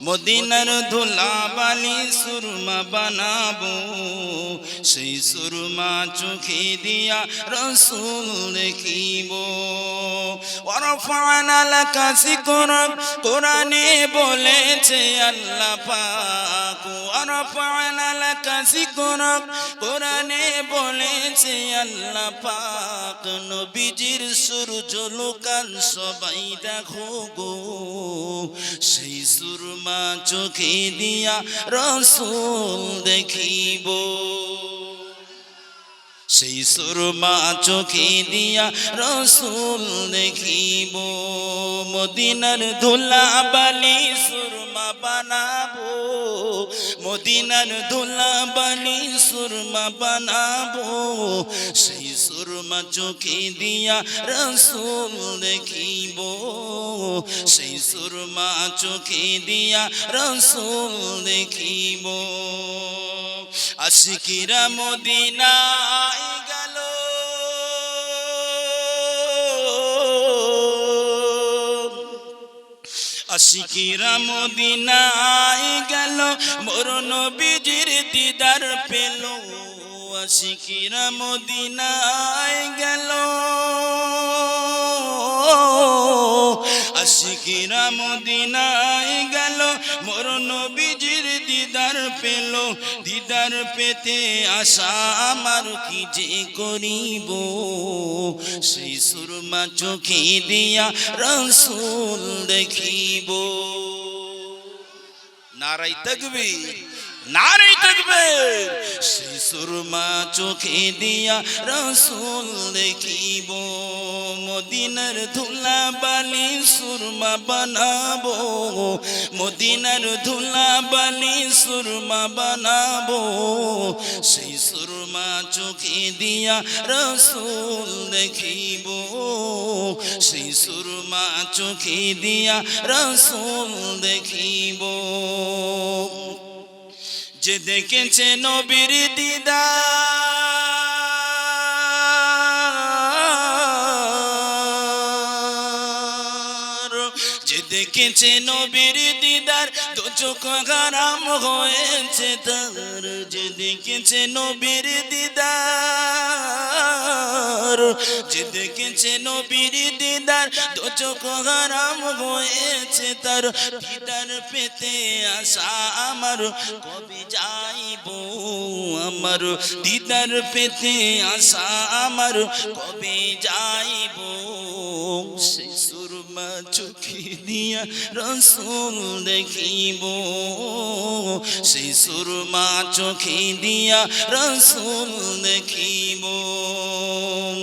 মদিনার ধুলাবালি সুরমা বানাবো, সেই সুরমা চোখে দিয়া রসুল দেখিব। ওয়ারফা'না লাকা যিকরাক, কোরআনে বলেছে আল্লাহ পাক। ওয়ারফা'না লাকা যিকরাক, কোরআনে বলেছে আল্লাহ পাক। নবীজির সূর্যলোকান সবাই দেখো গো, সেই সুরমা চোখে দিয়া রসুল দেখিব। সেই সুরমা চোখে দিয়া রসুল দেখিব। মদিনার ধুলাবালি সুরমা বানাবো, মদিনার ধুলাবালি সুরমা বানাবো, সেই সুরমা চোখে দিয়া রসুল দেখিব। সেই সুরমা চোখে দিয়া রসুল দেখিব। আশিকিরা মদিনায় গেল, আশিকিরা মদিনায় গেল, মোর নবীজির দিদার পেল। আশিকিরা মদিনায় গেল, আশিকিরা মদিনায় গেল, মোর নবীজির দিদার পেল। দিদার পেতে আশা আমার কি যে করিব, সেই সুরমা চোখে দিয়া রসুল দেখিব। নারায়ে তাকবীর, নারায়ে তাকবীর। সেই সুরমা চোখে দিয়া রসুল দেখিব। মদিনার ধুলাবালি সুরমা বানাবো, মদিনার ধুলাবালি সুরমা বানাবো, সেই সুরমা চোখে দিয়া রসুল দেখিব। সেই সুরমা চোখে দিয়া রসুল দেখিব। যে দেখেছে নবীর দিদার, যে দেখেছে নবীর দিদার, দু চোখ হারাম হয়েছে তার। যে দেখেছে নবীর দিদার, যে দেখেছে নবীর দিদার, দু চোখ হারাম হয়েছে তার। দিদার পেতে আশা আমার কবে যাইব, আমার দিদার পেতে আশা আমার কবে যাইব। সেই সুরমা চোখে দিয়া রসুল দেখিব। সেই সুরমা চোখে দিয়া রসুল দেখিব।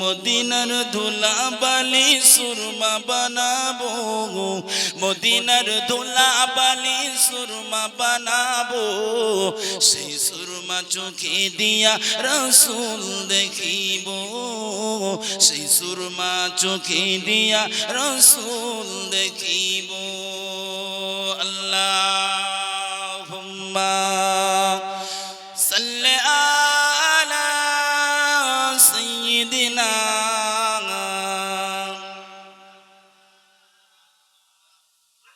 মদিনার ধুলাবালি সুরমা বানাবো, মদিনার ধুলাবালি সুরমা বানাবো, সেই সুরমা চোখে দিয়া রসুল দেখিব। সেই সুরমা চোখে দিয়া রসুল দেখিব। আল্লাহুম্মা সাল্লি আলা সাইয়্যিদিনা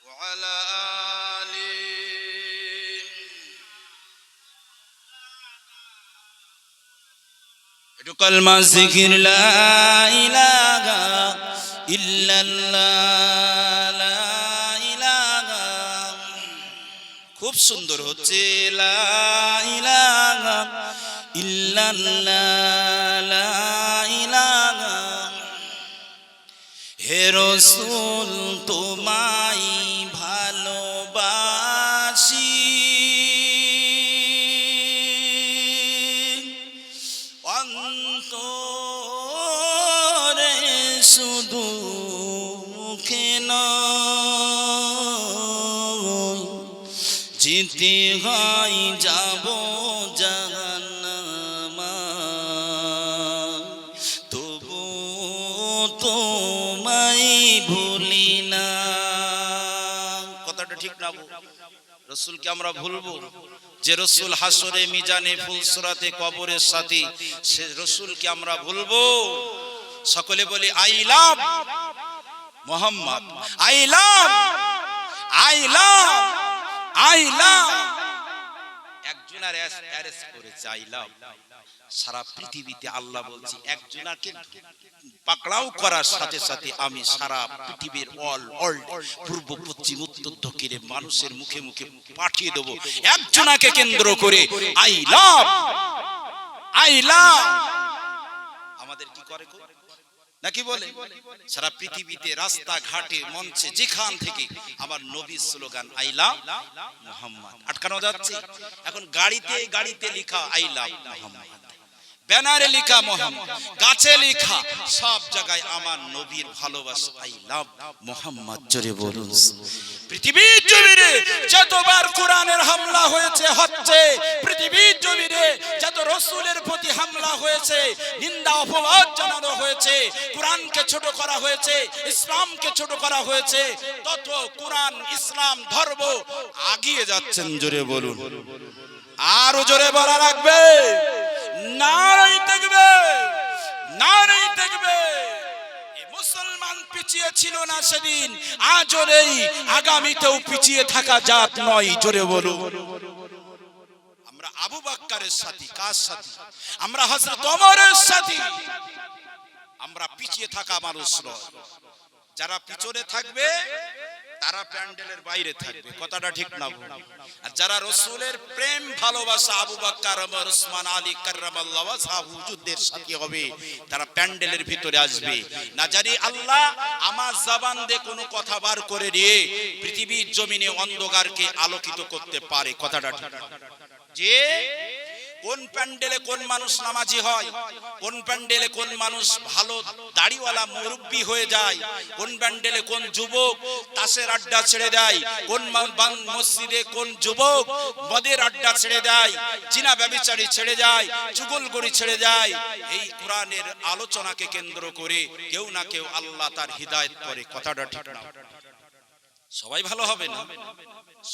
ওয়া আলা আলি। একটু কলমা জিকির লা ইলাহা ইল্লাল্লাহ, লা ইলাহা। খুব সুন্দর হচ্ছে লা ইলাহা ইল্লাল্লাহ, লা ইলাহা। হে রাসূল তোমায় ভালোবাসি, অন্তরে শুধু মুখে নয়, যেতে হয় যাব জাহান্নামে, তবু তোমায় ভুলি না। কথাটা ঠিক না? রসুলকে আমরা ভুলবো? যে রসুল হাসরে মিজানে ফুলসরাতে কবরের সাথী, সে রসুলকে আমরা ভুলবো? সকলে বলি I love Mohammad, I love I love, একজনের অ্যারেস্ট করেছে আই লাভ। সারা পৃথিবীতে আল্লাহ বলছি একজনকে পাকড়াও করার সাথে সাথে আমি সারা পৃথিবীর অল পূর্ব পশ্চিম উত্তর দক্ষিণে মানুষের মুখে মুখে পাঠিয়ে দেব একজনকে কেন্দ্র করে আই লাভ আই লাভ। আমাদের কি করে নাকি বলে সারা পৃথিবীতে রাস্তা ঘাটে মঞ্চে যেখান থেকে আমার নবীর স্লোগান আই লাভ মুহাম্মদ আটকানো যাচ্ছে। এখন গাড়িতে গাড়িতে লেখা আই লাভ মুহাম্মদ, ব্যানারে লেখা মুহাম্মদ, গাছে লেখা, সব জায়গায় আমার নবীর ভালোবাসা আই লাভ মুহাম্মদ। জোরে বলুন। পৃথিবীর জমিনে যতবার কোরআনের হামলা হয়েছে হচ্ছে, পৃথিবীর জমিনে যত রাসূলের প্রতি হামলা হয়েছে, নিন্দা অপবাদ জানানো হয়েছে, কোরআনকে ছোট করা হয়েছে, ইসলামকে ছোট করা হয়েছে, তত কোরআন ইসলাম ধর্ম এগিয়ে যাচ্ছেন। জোরে বলুন, আরো জোরে বলা রাখবে, নারায়ে তাকবীর, নারায়ে তাকবীর। মুসলমান পিছিয়ে ছিল না সেদিন, আজও নেই, আগামীতেও পিছিয়ে থাকা জাত নয়। জোরে বলুন। আমরা আবু বকরের সাথী, কার সাথী? আমরা হযরত ওমরের সাথী। আমরা পিছিয়ে থাকা মানুষ নয়। যারা পিছনে থাকবে তারা প্যান্ডেলের বাইরে থাকবে, কথাটা ঠিক না? আর যারা রাসূলের প্রেম ভালোবাসা আবু বকর, ওমর, ওসমান, আলী কাররামাল্লাহু ওয়াজহাহু হুজুরদের সাথী হবে, তারা প্যান্ডেলের ভিতরে আসবে। না জানি আল্লাহ আমার জবান দিয়ে কোনো কথা বার করে দিয়ে পৃথিবীর জমিনে অন্ধকারকে আলোকিত করতে পারে, কথাটা ঠিক? যে কোন প্যান্ডেলে কোন মানুষ নামাজি হয়, কোন প্যান্ডেলে কোন মানুষ ভালো দাড়িওয়ালা মুরব্বি হয়ে যায়, কোন প্যান্ডেলে কোন যুবক তাসের আড্ডা ছেড়ে দেয়, কোন মসজিদে কোন যুবক মদের আড্ডা ছেড়ে দেয়, জিনা ব্যভিচারী ছেড়ে যায়, চুগলখড়ি ছেড়ে যায়, এই কোরআনের আলোচনাকে কেন্দ্র করে কেউ না কেউ আল্লাহ তার হিদায়াত করে, কথাটা ঠিক না? সবাই ভালো হবে না,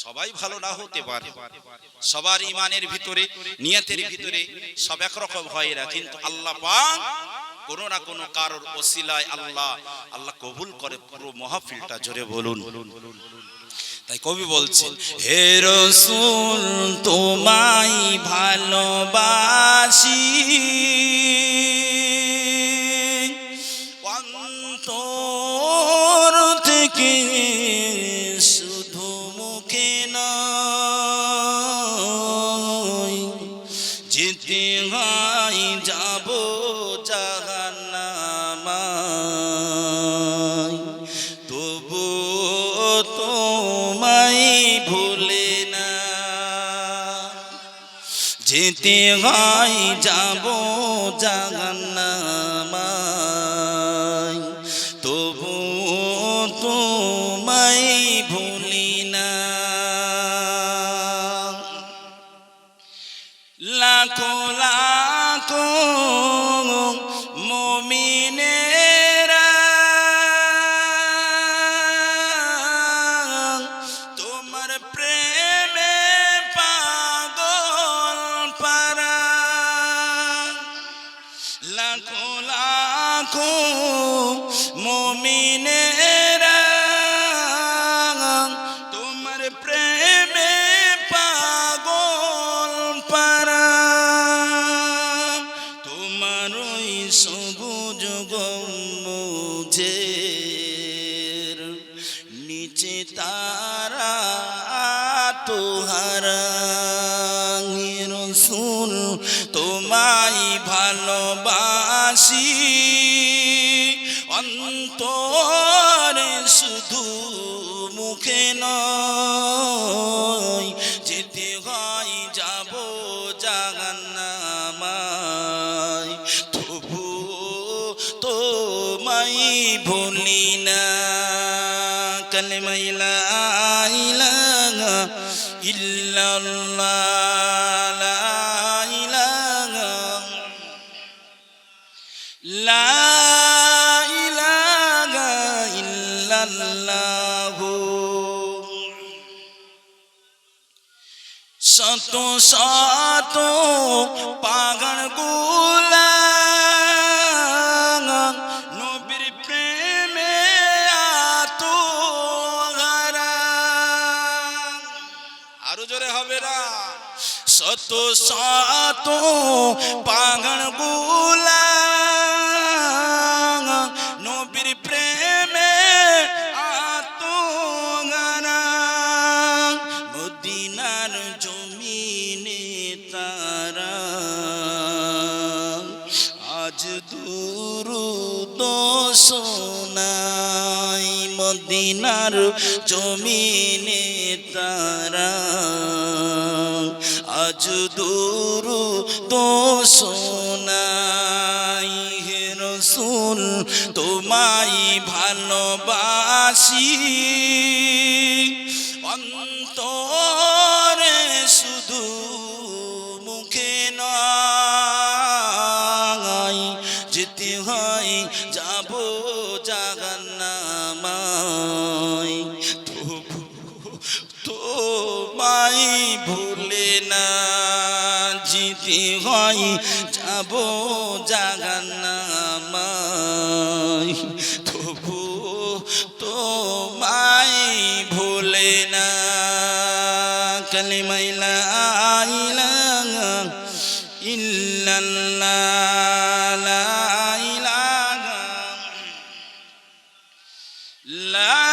সবাই ভালো না হতে পারে, সবার ইমানের ভিতরে নিয়তের ভিতরে সব একরকম হয় না, কিন্তু আল্লাহ পাক কোন না কোন কারোর ওসিলায় আল্লাহ কবুল করে পুরো মাহফিলটা। জোরে বলুন। তাই কবি বলছেন, হে রাসূল তোমায় ভালোবাসি, অন্তর থেকে শুধু মুখে নয়, যেতে হয় যাব জাহান্নামায়, তবু তোমায় ভুলে না, যেতে হয় যাব জাহান্নামায়, তবু তোমায় ভুলি না। লাখো লাখো মুমিনেরা তোমার প্রেমে পাগল পারা, লাখো লাখো মুমিনেরা তোমার প্রেমে পাগল পারা, তোমার ওই সবুজ গম্বুজের নিচে তারা তোহারা, রাসূল তোমায় ভালোবাসি, অন্তরে শুধু মুখে নয়, যেতে হয় যাব জাহান্নামায়, তবু তোমায় ভুলি না। কালেমা লা ইলাহা ইল্লাল্লাহ, লা ইলাহা ইল্লাল্লাহ। শত শত পাগল গুলা নবীর প্রেমে আত্মহারা, আরো জোরে হবে না। শত শত পাগল গুলা নবীর প্রেমে আত্মগানা, মদিনার জমিনে তারা আজ দুরূদ শোনায়, মদিনার জমিনে তারা আজ দুরূদ শোনায়। হে রাসূল তোমায় ভালোবাসি, অন্তরে শুধু মুখে নয়, যেতে হয় যাব জাহান্নামায়, তবু তোমায় ভুলে না, যেতে হয় যাব জাহান্নামায়, তবু তোমায় ভুলে না। কালিমা লা ইলাহা ইল্লাল্লাহ, লা ইলাহা লা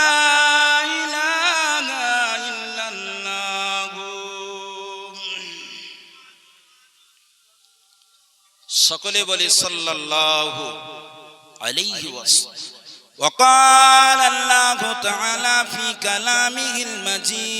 ইলাহা ইল্লাল্লাহ। সকলে বলে সাল্লাল্লাহু আলাইহি ওয়াসাল্লাম। وقال الله تعالى في كلامه المجيد